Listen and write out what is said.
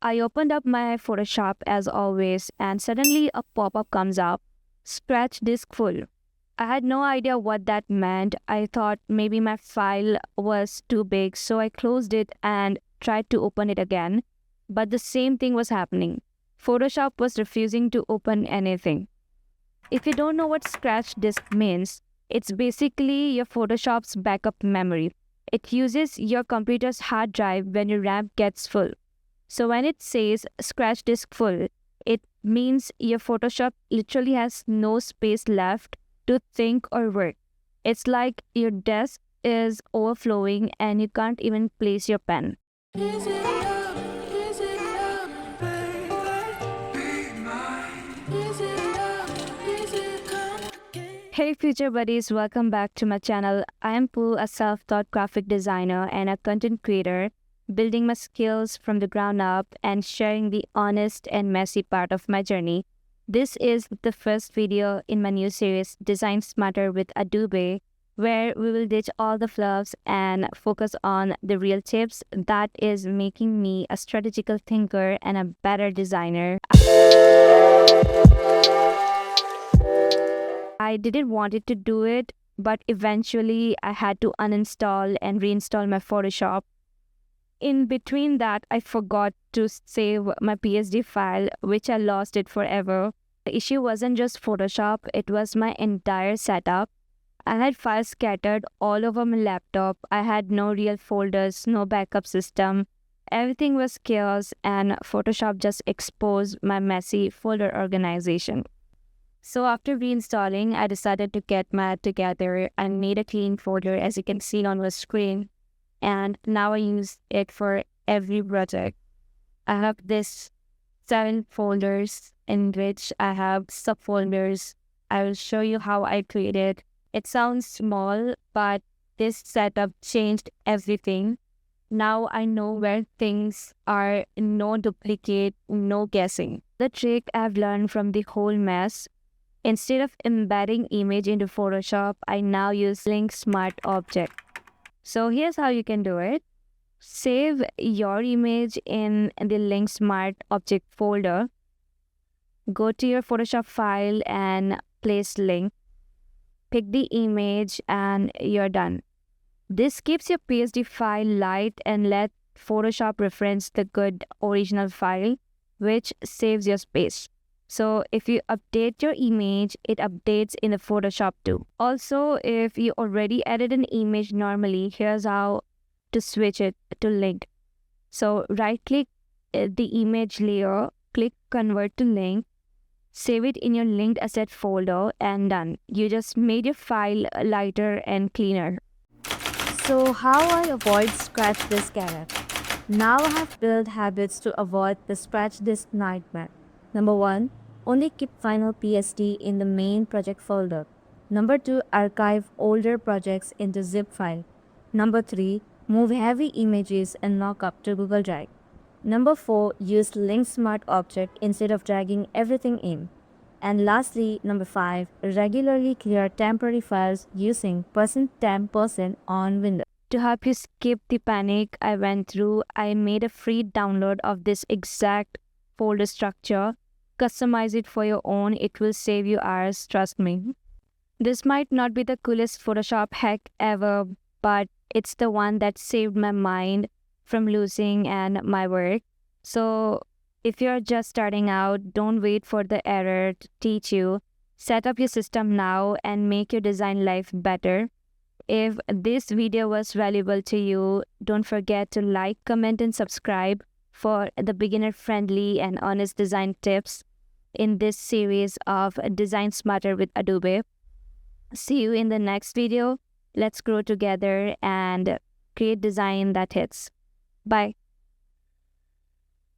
I opened up my Photoshop as always, and suddenly a pop up comes up, scratch disk full. I had no idea what that meant. I thought maybe my file was too big, so I closed it and tried to open it again. But the same thing was happening. Photoshop was refusing to open anything. If you don't know what scratch disk means, it's basically your Photoshop's backup memory. It uses your computer's hard drive when your RAM gets full. So when it says scratch disk full, it means your Photoshop literally has no space left to think or work. It's like your desk is overflowing and you can't even place your pen. Is it up? Is it up, baby? Be mine. Is it up? Is it complicated? Hey future buddies, welcome back to my channel. I am Poo, a self-taught graphic designer and a content creator, building my skills from the ground up and sharing the honest and messy part of my journey. This is the first video in my new series, Design Smarter with Adobe, where we will ditch all the fluffs and focus on the real tips that is making me a strategical thinker and a better designer. I didn't want it to do it, but eventually I had to uninstall and reinstall my Photoshop. In between that, I forgot to save my PSD file, which I lost it forever. The issue wasn't just Photoshop, it was my entire setup. I had files scattered all over my laptop. I had no real folders, no backup system. Everything was chaos, and Photoshop just exposed my messy folder organization. So after reinstalling, I decided to get my act together and made a clean folder, as you can see on the screen. And now I use it for every project. I have this 7 folders in which I have subfolders. I will show you how I created. It sounds small, but this setup changed everything. Now I know where things are, no duplicate, no guessing. The trick I've learned from the whole mess, instead of embedding image into Photoshop, I now use Link Smart Object. So here's how you can do it. Save your image in the Link Smart Object folder. Go to your Photoshop file and place link. Pick the image and you're done. This keeps your PSD file light and let Photoshop reference the good original file, which saves your space. So if you update your image, it updates in the Photoshop too. Also, if you already edited an image normally, here's how to switch it to link. So right click the image layer, click convert to link, save it in your linked asset folder, and done. You just made your file lighter and cleaner. So how I avoid scratch disk error? Now I have built habits to avoid the scratch disk nightmare. Number 1. Only keep final PSD in the main project folder. Number 2. Archive older projects into zip file. Number 3. Move heavy images and mockup to Google Drive. Number 4. Use Link Smart Object instead of dragging everything in. And lastly, number 5. Regularly clear temporary files using %temp% on Windows. To help you skip the panic I went through, I made a free download of this exact folder structure. Customize it for your own. It will save you hours, trust me. This might not be the coolest Photoshop hack ever, but it's the one that saved my mind from losing and my work. So if you're just starting out, don't wait for the error to teach you. Set up your system now and make your design life better. If this video was valuable to you, don't forget to like, comment, and subscribe for the beginner-friendly and honest design tips in this series of Design Smarter with Adobe. See you in the next video. Let's grow together and create design that hits. Bye.